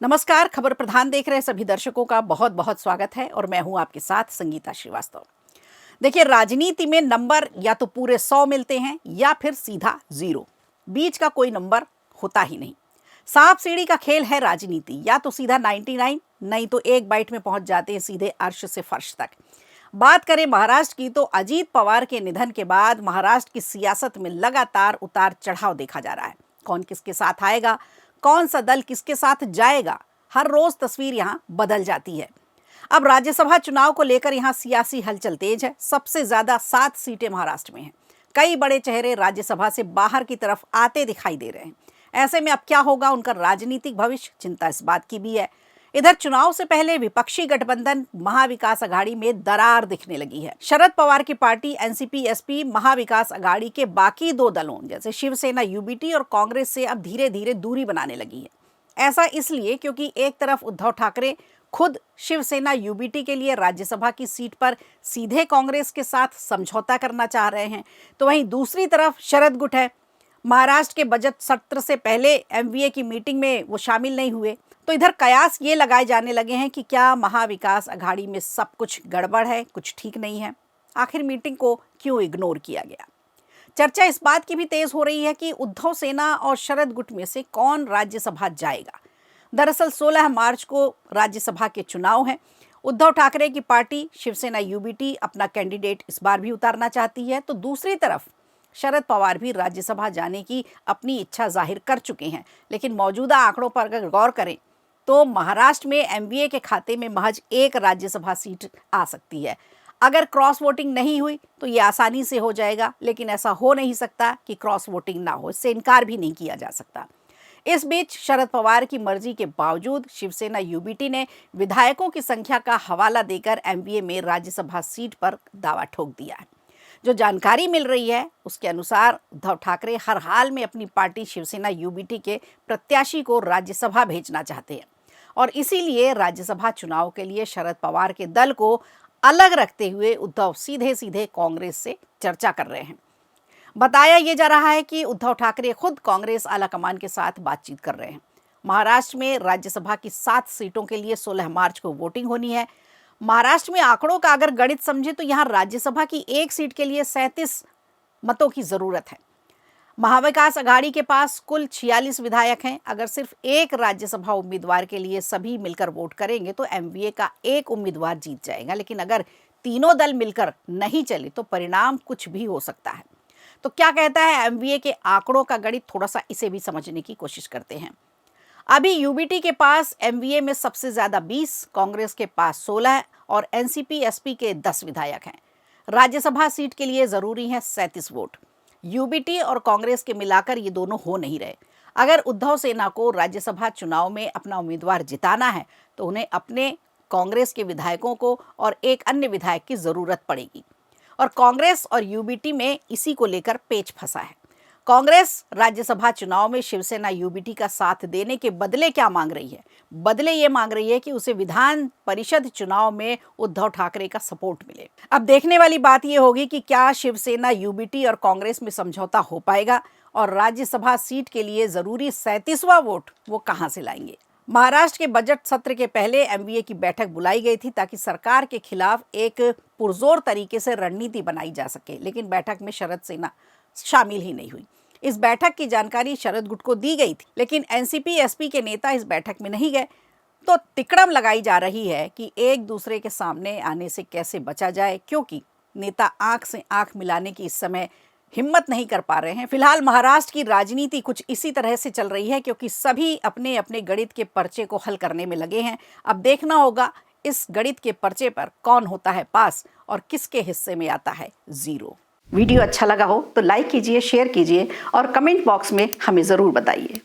नमस्कार। खबर प्रधान देख रहे सभी दर्शकों का बहुत बहुत स्वागत है और मैं हूं आपके साथ संगीता श्रीवास्तव। देखिए, राजनीति में नंबर या तो पूरे 100 मिलते हैं या फिर सीधा 0। बीच का कोई नंबर होता ही नहीं। सांप सीढ़ी का खेल है राजनीति, या तो सीधा 99, नहीं तो एक बाइट में पहुंच जाते हैं सीधे अर्श से फर्श तक। बात करें महाराष्ट्र की तो अजीत पवार के निधन के बाद महाराष्ट्र की सियासत में लगातार उतार चढ़ाव देखा जा रहा है। कौन किसके साथ आएगा, कौन सा दल किसके साथ जाएगा, हर रोज तस्वीर यहां बदल जाती है। अब राज्यसभा चुनाव को लेकर यहां सियासी हलचल तेज है। सबसे ज्यादा 7 सीटें महाराष्ट्र में हैं। कई बड़े चेहरे राज्यसभा से बाहर की तरफ आते दिखाई दे रहे हैं। ऐसे में अब क्या होगा उनका राजनीतिक भविष्य, चिंता इस बात की भी है। इधर चुनाव से पहले विपक्षी गठबंधन महाविकास अघाड़ी में दरार दिखने लगी है। शरद पवार की पार्टी एनसीपी-एसपी महाविकास अघाड़ी के बाकी 2 दलों जैसे शिवसेना यूबीटी और कांग्रेस से अब धीरे धीरे दूरी बनाने लगी है। ऐसा इसलिए क्योंकि एक तरफ उद्धव ठाकरे खुद शिवसेना यूबीटी के लिए राज्यसभा की सीट पर सीधे कांग्रेस के साथ समझौता करना चाह रहे हैं, तो वहीं दूसरी तरफ शरद गुट है। महाराष्ट्र के बजट सत्र से पहले एमवीए की मीटिंग में वो शामिल नहीं हुए, तो इधर कयास ये लगाए जाने लगे हैं कि क्या महाविकास अघाड़ी में सब कुछ गड़बड़ है, कुछ ठीक नहीं है। आखिर मीटिंग को क्यों इग्नोर किया गया। चर्चा इस बात की भी तेज हो रही है कि उद्धव सेना और शरद गुट में से कौन राज्यसभा जाएगा। दरअसल 16 मार्च को राज्यसभा के चुनाव हैं। उद्धव ठाकरे की पार्टी शिवसेना यूबीटी अपना कैंडिडेट इस बार भी उतारना चाहती है, तो दूसरी तरफ शरद पवार भी राज्यसभा जाने की अपनी इच्छा जाहिर कर चुके हैं। लेकिन मौजूदा आंकड़ों पर अगर गौर करें तो महाराष्ट्र में एमवीए के खाते में महज 1 राज्यसभा सीट आ सकती है। अगर क्रॉस वोटिंग नहीं हुई तो ये आसानी से हो जाएगा, लेकिन ऐसा हो नहीं सकता कि क्रॉस वोटिंग ना हो, इससे इनकार भी नहीं किया जा सकता। इस बीच शरद पवार की मर्जी के बावजूद शिवसेना यूबीटी ने विधायकों की संख्या का हवाला देकर एमवीए में राज्यसभा सीट पर दावा ठोक दिया है। जो जानकारी मिल रही है उसके अनुसार उद्धव ठाकरे हर हाल में अपनी पार्टी शिवसेना यूबीटी के प्रत्याशी को राज्यसभा भेजना चाहते हैं और इसीलिए राज्यसभा चुनाव के लिए शरद पवार के दल को अलग रखते हुए उद्धव सीधे सीधे कांग्रेस से चर्चा कर रहे हैं। बताया यह जा रहा है कि उद्धव ठाकरे खुद कांग्रेस आलाकमान के साथ बातचीत कर रहे हैं। महाराष्ट्र में राज्यसभा की 7 सीटों के लिए 16 मार्च को वोटिंग होनी है। महाराष्ट्र में आंकड़ों का अगर गणित समझे तो यहां राज्यसभा की 1 सीट के लिए 37 मतों की जरूरत है। महाविकास अघाड़ी के पास कुल 46 विधायक हैं। अगर सिर्फ 1 राज्यसभा उम्मीदवार के लिए सभी मिलकर वोट करेंगे तो एमवीए का 1 उम्मीदवार जीत जाएगा, लेकिन अगर तीनों दल मिलकर नहीं चले तो परिणाम कुछ भी हो सकता है। तो क्या कहता है एमवीए के आंकड़ों का गणित, थोड़ा सा इसे भी समझने की कोशिश करते हैं। अभी यूबीटी के पास एमवीए में सबसे ज्यादा 20, कांग्रेस के पास 16 और एनसीपी-एसपी के 10 विधायक हैं। राज्यसभा सीट के लिए जरूरी है 37 वोट। यूबीटी और कांग्रेस के मिलाकर ये दोनों हो नहीं रहे। अगर उद्धव सेना को राज्यसभा चुनाव में अपना उम्मीदवार जिताना है तो उन्हें अपने कांग्रेस के विधायकों को और एक अन्य विधायक की जरूरत पड़ेगी, और कांग्रेस और यूबीटी में इसी को लेकर पेच फंसा है। कांग्रेस राज्यसभा चुनाव में शिवसेना यूबीटी का साथ देने के बदले क्या मांग रही है? बदले ये मांग रही है कि उसे विधान परिषद चुनाव में उद्धव ठाकरे का सपोर्ट मिले। अब देखने वाली बात ये होगी कि क्या शिवसेना यूबीटी और कांग्रेस में समझौता हो पाएगा और राज्यसभा सीट के लिए जरूरी 37वां वोट वो कहां से लाएंगे। महाराष्ट्र के बजट सत्र के पहले एमवीए की बैठक बुलाई गई थी ताकि सरकार के खिलाफ एक पुरजोर तरीके से रणनीति बनाई जा सके, लेकिन बैठक में शरद सेना शामिल ही नहीं हुई। इस बैठक की जानकारी शरद गुट को दी गई थी, लेकिन एनसीपी-एसपी के नेता इस बैठक में नहीं गए। तो तिकड़म लगाई जा रही है कि एक दूसरे के सामने आने से कैसे बचा जाए, क्योंकि नेता आंख से आंख मिलाने की इस समय हिम्मत नहीं कर पा रहे हैं। फिलहाल महाराष्ट्र की राजनीति कुछ इसी तरह से चल रही है, क्योंकि सभी अपने अपने गणित के पर्चे को हल करने में लगे हैं। अब देखना होगा इस गणित के पर्चे पर कौन होता है पास और किसके हिस्से में आता है 0। वीडियो अच्छा लगा हो तो लाइक कीजिए, शेयर कीजिए और कमेंट बॉक्स में हमें ज़रूर बताइए।